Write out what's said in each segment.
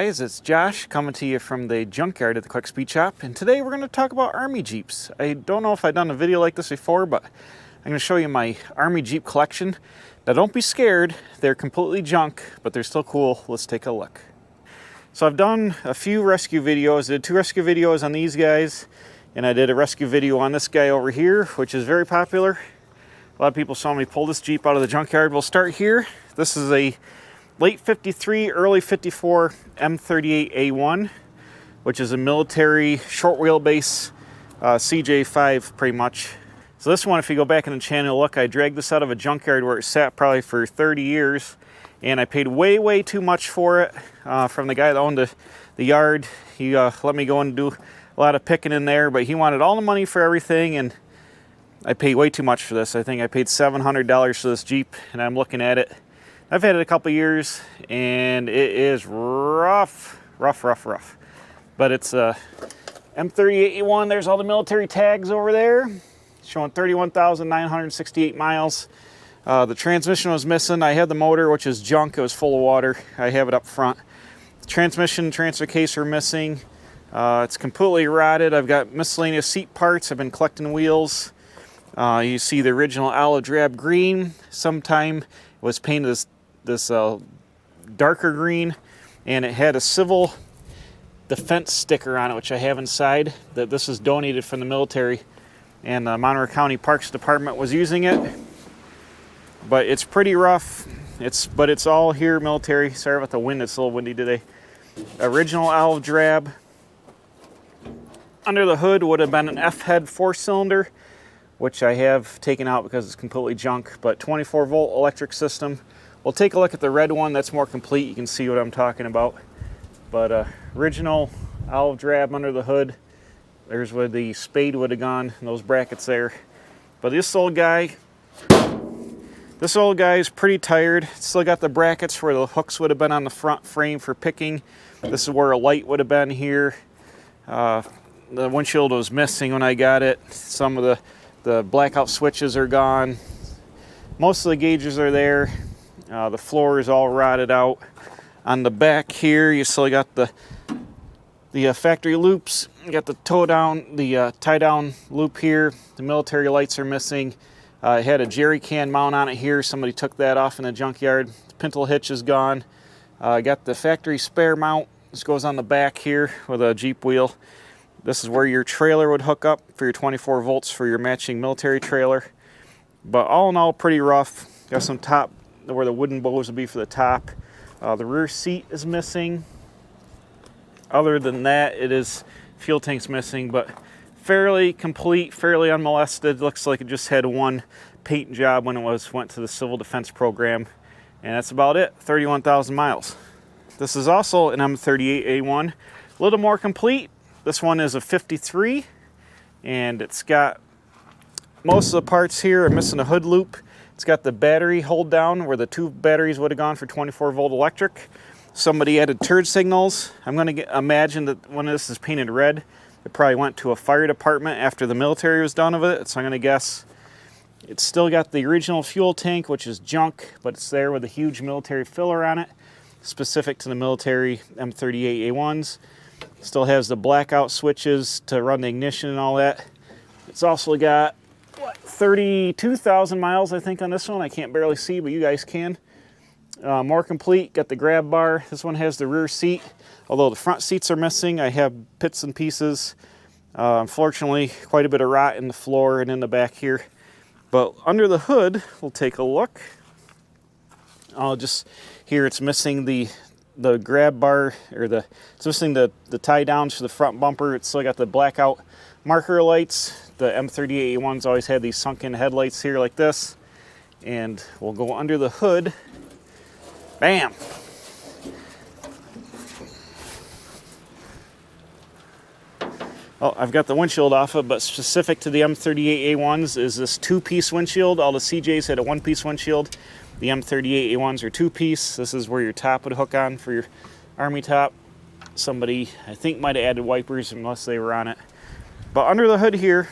guys, it's Josh coming to you from the junkyard at the Quick Speed Shop, and today we're going to talk about Army Jeeps. I don't know if I've done a video like this before, but I'm going to show you my Army Jeep collection. Now don't be scared, they're completely junk, but they're still cool. Let's take a look. So I've done a few rescue videos. I did 2 rescue videos on these guys, and I did a rescue video on this guy over here, which is very popular. A lot of people saw me pull this Jeep out of the junkyard. We'll start here. This is a late 53, early 54 M38A1, which is a military short wheelbase CJ5 pretty much. So this one, if you go back in the channel, look, I dragged this out of a junkyard where it sat probably for 30 years, and I paid way too much for it from the guy that owned the yard. He let me go and do a lot of picking in there, but he wanted all the money for everything, and I paid way too much for this. I think I paid $700 for this Jeep, and I'm looking at it. I've had it a couple years, and it is rough. But it's a M38A1. There's all the military tags over there, showing 31,968 miles. The transmission was missing. I had the motor, which is junk. It was full of water. I have it up front. The transmission and transfer case are missing. It's completely rotted. I've got miscellaneous seat parts. I've been collecting wheels. You see the original olive drab green. Sometime it was painted this darker green, and it had a civil defense sticker on it, which I have inside. That this was donated from the military, and the Monroe County Parks Department was using it. But it's pretty rough. But it's all here military. Sorry about the wind, it's a little windy today. Original olive drab. Under the hood would have been an F-head 4-cylinder, which I have taken out because it's completely junk, but 24-volt electric system. We'll take a look at the red one. That's more complete. You can see what I'm talking about. But original olive drab under the hood. There's where the spade would have gone, and those brackets there. But this old guy is pretty tired. Still got the brackets where the hooks would have been on the front frame for picking. This is where a light would have been here. The windshield was missing when I got it. Some of the blackout switches are gone. Most of the gauges are there. The floor is all rotted out. On the back here, you still got the factory loops. You got the tie down loop here. The military lights are missing. It had a jerry can mount on it here. Somebody took that off in the junkyard. The pintle hitch is gone. Got the factory spare mount. This goes on the back here with a Jeep wheel. This is where your trailer would hook up for your 24 volts for your matching military trailer. But all in all, pretty rough. Got some top where the wooden bows would be for the top. The rear seat is missing. Other than that, fuel tank's missing, but fairly complete, fairly unmolested. Looks like it just had one paint job when it went to the civil defense program. And that's about it, 31,000 miles. This is also an M38A1, a little more complete. This one is a 53, and it's got most of the parts here are missing a hood loop. It's got the battery hold down where the 2 batteries would have gone for 24-volt electric. Somebody added turd signals. I'm going to imagine that when this is painted red, it probably went to a fire department after the military was done with it. So I'm going to guess it's still got the original fuel tank, which is junk, but it's there with a huge military filler on it, specific to the military M38A1s. Still has the blackout switches to run the ignition and all that. It's also got 32,000 miles, I think, on this one. I can't barely see, but you guys can. More complete, got the grab bar. This one has the rear seat, although the front seats are missing. I have bits and pieces. Unfortunately, quite a bit of rot in the floor and in the back here. But under the hood, we'll take a look. Here it's missing the grab bar, or it's missing the tie downs for the front bumper. It's still got the blackout marker lights. The M38A1s always had these sunken headlights here like this. And we'll go under the hood. Bam! Oh, I've got the windshield off of, but specific to the M38A1s is this 2-piece windshield. All the CJs had a 1-piece windshield. The M38A1s are 2-piece. This is where your top would hook on for your Army top. Somebody, I think, might have added wipers unless they were on it. But under the hood here,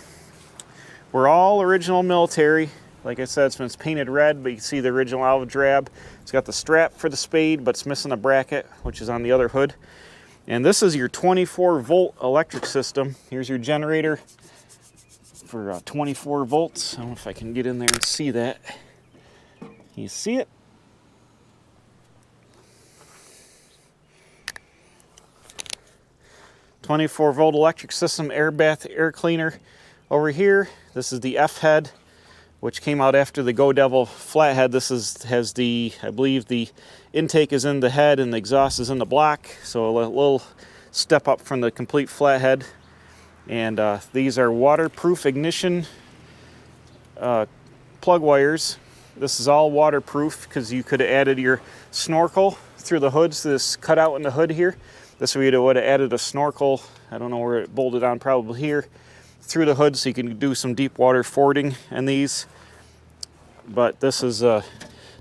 we're all original military. Like I said, it's painted red, but you can see the original olive drab. It's got the strap for the spade, but it's missing a bracket, which is on the other hood. And this is your 24-volt electric system. Here's your generator for 24 volts. I don't know if I can get in there and see that. You see it? "24-volt electric system, air bath, air cleaner." Over here, this is the F head, which came out after the Go Devil flathead. This has the, I believe the intake is in the head and the exhaust is in the block, so a little step up from the complete flathead. And these are waterproof ignition plug wires. This is all waterproof because you could have added your snorkel through the hood. So this cut out in the hood here. This would have added a snorkel, I don't know where it bolted on, probably here, through the hood, so you can do some deep water fording in these. But this is the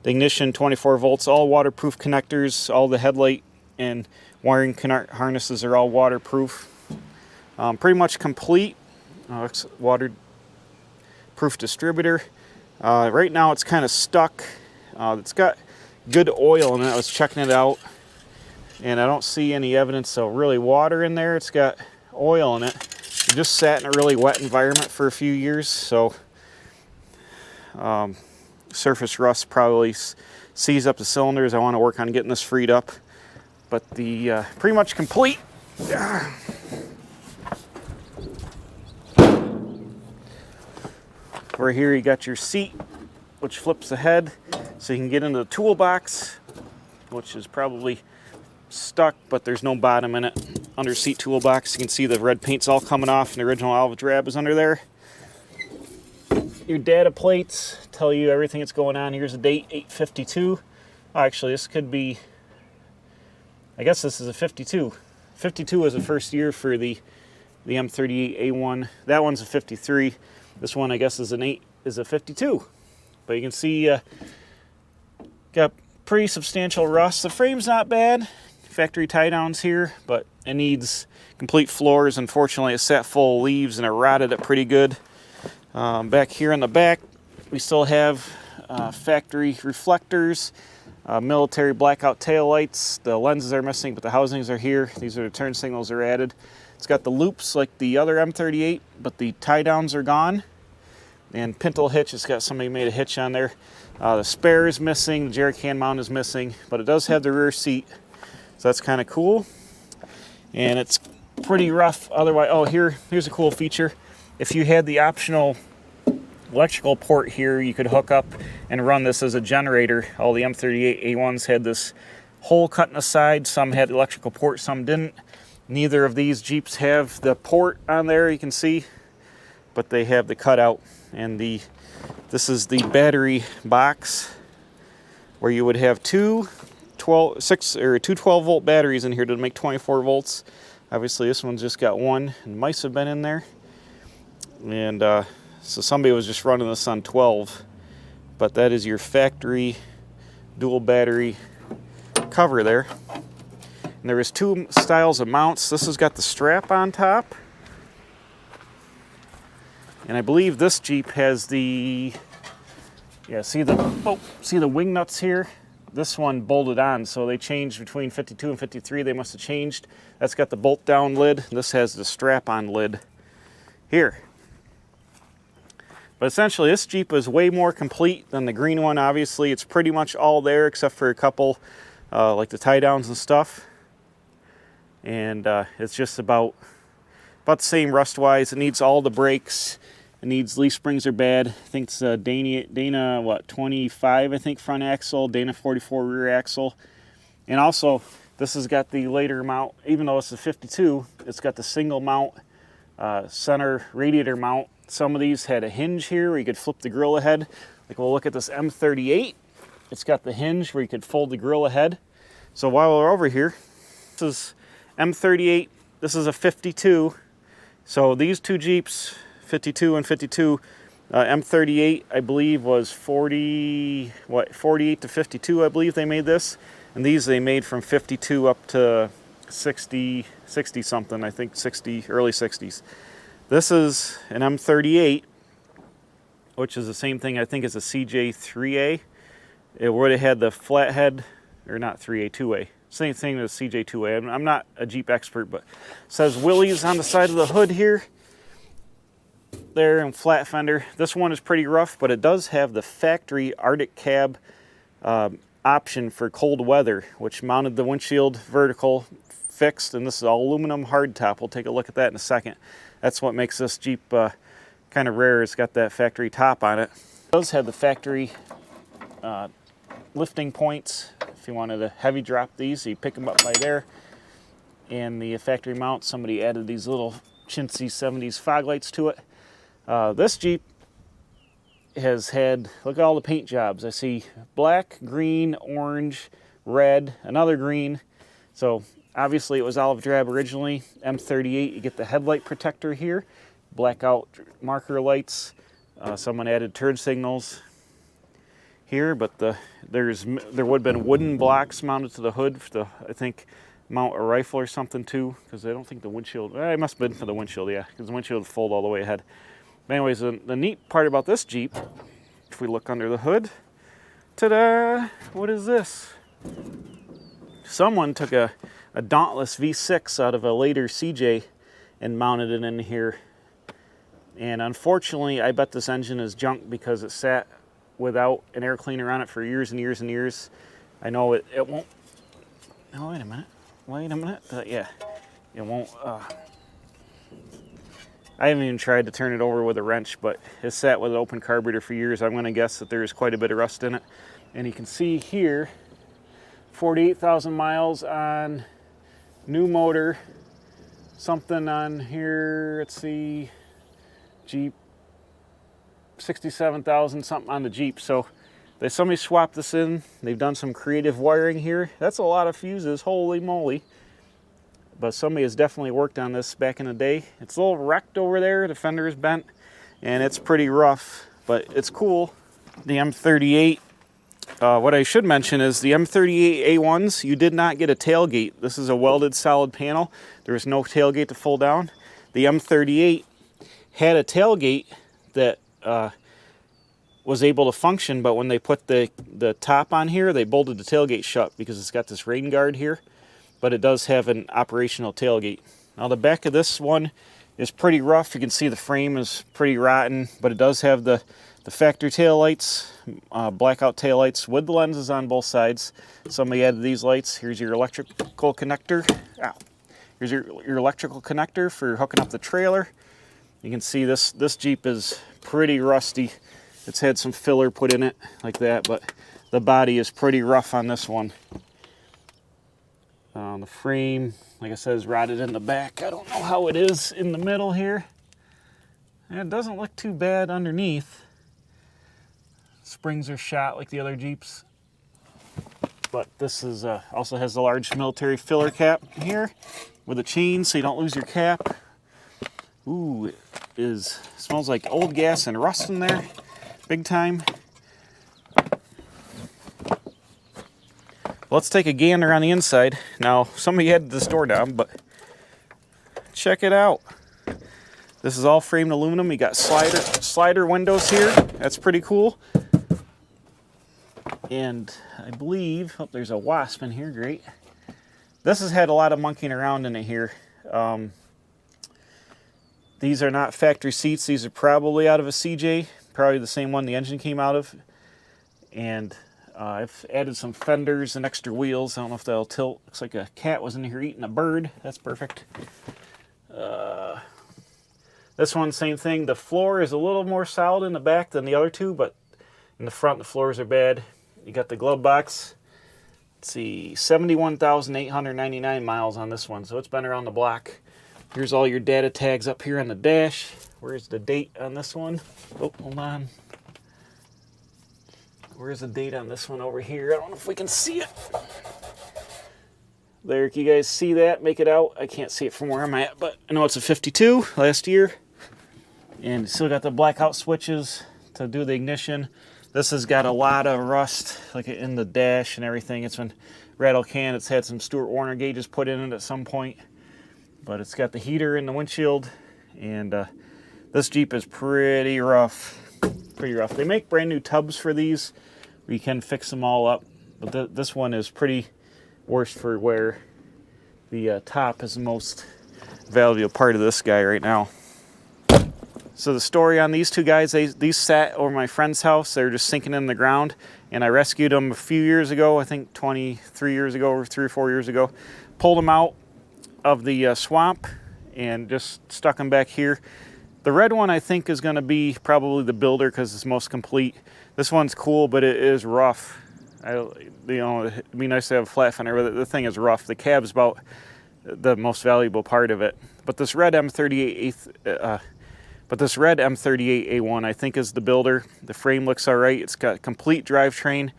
ignition, 24 volts, all waterproof connectors. All the headlight and wiring harnesses are all waterproof. Pretty much complete. Waterproof distributor. Right now it's kind of stuck. It's got good oil in it. I was checking it out, and I don't see any evidence of really water in there. It's got oil in it. It just sat in a really wet environment for a few years, so surface rust probably seized up the cylinders. I want to work on getting this freed up, but the pretty much complete. Over here you got your seat, which flips ahead so you can get into the toolbox, which is probably stuck, but there's no bottom in it. Under seat toolbox, you can see the red paint's all coming off, and the original olive drab is under there. Your data plates tell you everything that's going on. Here's the date, 8/52. Actually, this could be, I guess this is a 52. 52 was the first year for the M38A1. That one's a 53. This one, I guess, is a 52. But you can see got pretty substantial rust. The frame's not bad. Factory tie downs here, but it needs complete floors. Unfortunately, it sat full of leaves and it rotted it pretty good. Back here in the back, we still have factory reflectors, military blackout tail lights. The lenses are missing, but the housings are here. These are the turn signals that are added. It's got the loops like the other M38, but the tie downs are gone. And pintle hitch, it's got somebody made a hitch on there. The spare is missing, the jerry can mount is missing, but it does have the rear seat, so that's kind of cool. And it's pretty rough otherwise. Oh, here's a cool feature. If you had the optional electrical port here, you could hook up and run this as a generator. All the M38A1s had this hole cut in the side. Some had the electrical port, some didn't. Neither of these Jeeps have the port on there, you can see, but they have the cutout. And this is the battery box where you would have two 12-volt batteries in here to make 24 volts. Obviously, this one's just got one, and mice have been in there. And so somebody was just running this on 12. But that is your factory dual battery cover there. And there is two styles of mounts. This has got the strap on top. And I believe this Jeep has the, see the wing nuts here? This one bolted on, so they changed between 52 and 53. They must have changed. That's got the bolt down lid. This has the strap on lid here. But essentially, this Jeep is way more complete than the green one. Obviously, it's pretty much all there except for a couple, like the tie downs and stuff. And it's just about the same rust-wise. It needs all the brakes. It needs, leaf springs are bad. I think it's Dana what, 25, I think, front axle, Dana 44 rear axle. And also, this has got the later mount, even though it's a 52, it's got the single mount center radiator mount. Some of these had a hinge here where you could flip the grill ahead. Like, we'll look at this M38. It's got the hinge where you could fold the grill ahead. So while we're over here, this is M38. This is a 52. So these two Jeeps, 52 and 52, M38, I believe, was 48 to 52, I believe they made this. And these they made from 52 up to 60 something, I think 60, early 60s. This is an M38, which is the same thing I think as a CJ3A. It would have had the flathead, or not 3A, 2A. Same thing as CJ2A. I'm not a Jeep expert, but it says Willys on the side of the hood here. There, and flat fender. This one is pretty rough, but it does have the factory Artic Cab option for cold weather, which mounted the windshield vertical fixed, and this is all aluminum hardtop. We'll take a look at that in a second. That's what makes this Jeep kind of rare. It's got that factory top on it. It does have the factory lifting points. If you wanted to heavy drop these, you pick them up by there. And the factory mount, somebody added these little chintzy 70s fog lights to it. This Jeep has had, look at all the paint jobs. I see black, green, orange, red, another green. So obviously it was olive drab originally. M38, you get the headlight protector here, blackout marker lights. Someone added turn signals here, but there would have been wooden blocks mounted to the hood for the, I think, mount a rifle or something too, because I don't think the windshield, it must have been for the windshield, yeah, because the windshield would fold all the way ahead. But anyways, the neat part about this Jeep, if we look under the hood, ta-da, what is this? Someone took a Dauntless V6 out of a later CJ and mounted it in here. And unfortunately, I bet this engine is junk because it sat without an air cleaner on it for years and years and years. I know it won't, no, wait a minute, yeah, it won't, I haven't even tried to turn it over with a wrench, but it sat with an open carburetor for years. I'm gonna guess that there's quite a bit of rust in it. And you can see here, 48,000 miles on new motor, something on here, let's see, Jeep, 67,000 something on the Jeep. So somebody swapped this in. They've done some creative wiring here. That's a lot of fuses, holy moly. But somebody has definitely worked on this back in the day. It's a little wrecked over there. The fender is bent and it's pretty rough, but it's cool. The M38, what I should mention is the M38A1s, you did not get a tailgate. This is a welded solid panel. There was no tailgate to fold down. The M38 had a tailgate that was able to function, but when they put the top on here, they bolted the tailgate shut because it's got this rain guard here, but it does have an operational tailgate. Now the back of this one is pretty rough. You can see the frame is pretty rotten, but it does have the factory tail lights, blackout tail lights with the lenses on both sides. Somebody added these lights. Here's your electrical connector. Ow. Here's your electrical connector for hooking up the trailer. You can see this Jeep is pretty rusty. It's had some filler put in it like that, but the body is pretty rough on this one. The frame, like I said, is rotted in the back. I don't know how it is in the middle here. And it doesn't look too bad underneath. Springs are shot like the other Jeeps. But this is also has a large military filler cap here with a chain so you don't lose your cap. Ooh, smells like old gas and rust in there, big time. Let's take a gander on the inside. Now, somebody had this door down, but check it out. This is all framed aluminum. You got slider windows here. That's pretty cool. And I believe, oh, there's a wasp in here, great. This has had a lot of monkeying around in it here. These are not factory seats. These are probably out of a CJ, probably the same one the engine came out of. And I've added some fenders and extra wheels. I don't know if they'll tilt. Looks like a cat was in here eating a bird. That's perfect. This one, same thing. The floor is a little more solid in the back than the other two, but in the front, the floors are bad. You got the glove box. Let's see, 71,899 miles on this one, so it's been around the block. Here's all your data tags up here on the dash. Where's the date on this one? Oh, hold on. Where's the date on this one over here? I don't know if we can see it. There, can you guys see that? Make it out. I can't see it from where I'm at, but I know it's a 52 last year. And still got the blackout switches to do the ignition. This has got a lot of rust, like in the dash and everything. It's been rattle can. It's had some Stewart Warner gauges put in it at some point. But it's got the heater in the windshield. And this Jeep is pretty rough. pretty rough. They make brand new tubs for these where you can fix them all up, but this one is pretty worse for wear. The top is the most valuable part of this guy right now. So the story on these two guys, these sat over my friend's house. They were just sinking in the ground, and I rescued them a few years ago, I think 23 years ago or 3 or 4 years ago. Pulled them out of the swamp and just stuck them back here. The red one I think is going to be probably the builder because it's most complete. This one's cool, but it is rough. It'd be nice to have a flat fender, but the thing is rough. The cab's about the most valuable part of it. But this red M38A1 I think is the builder. The frame looks all right. It's got complete drivetrain.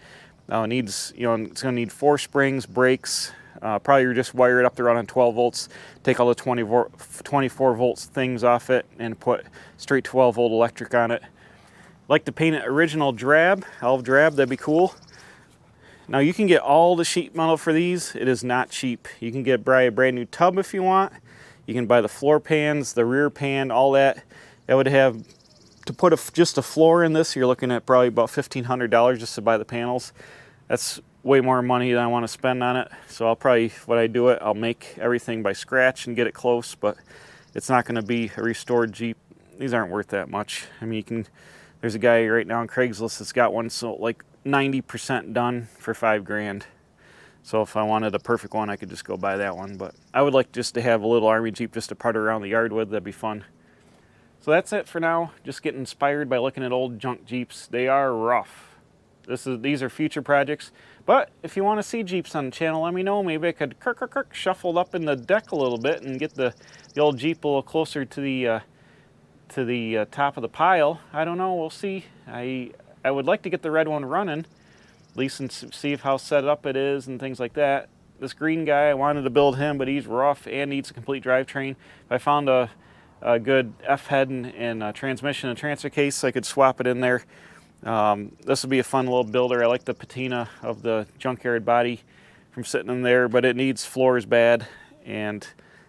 It needs, it's going to need 4 springs, brakes. Probably just wire it up to run on 12 volts. Take all the 24 volts things off it and put straight 12 volt electric on it. Like to paint it original drab, olive drab. That'd be cool. Now you can get all the sheet metal for these. It is not cheap. You can get a brand new tub if you want. You can buy the floor pans, the rear pan, all that. That would have, to put just a floor in this, you're looking at probably about $1,500 just to buy the panels. That's way more money than I want to spend on it. So I'll probably, when I do it, I'll make everything by scratch and get it close, but it's not going to be a restored Jeep. These aren't worth that much. I mean, there's a guy right now on Craigslist that's got one so like 90% done for $5 grand. So if I wanted a perfect one, I could just go buy that one. But I would like just to have a little army Jeep just to putt around the yard with. That'd be fun. So that's it for now. Just get inspired by looking at old junk Jeeps. They are rough. These are future projects. But if you want to see Jeeps on the channel, let me know. Maybe I could shuffle up in the deck a little bit and get the old Jeep a little closer to the top of the pile. I don't know. We'll see. I would like to get the red one running, at least, and see how set up it is and things like that. This green guy, I wanted to build him, but he's rough and needs a complete drivetrain. If I found a good F-head and transmission and transfer case, I could swap it in there. This would be a fun little builder. I like the patina of the junkyard body from sitting in there, but it needs floors bad and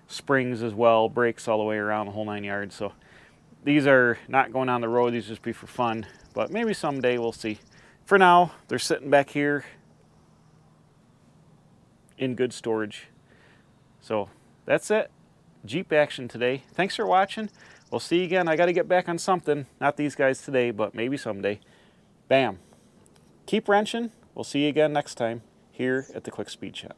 springs as well, brakes all the way around the whole 9 yards. So these are not going on the road. These just be for fun, but maybe someday we'll see. For now, they're sitting back here in good storage. So that's it. Jeep action today. Thanks for watching. We'll see you again. I got to get back on something. Not these guys today, but maybe someday. Bam. Keep wrenching. We'll see you again next time here at the Quick Speed Shop.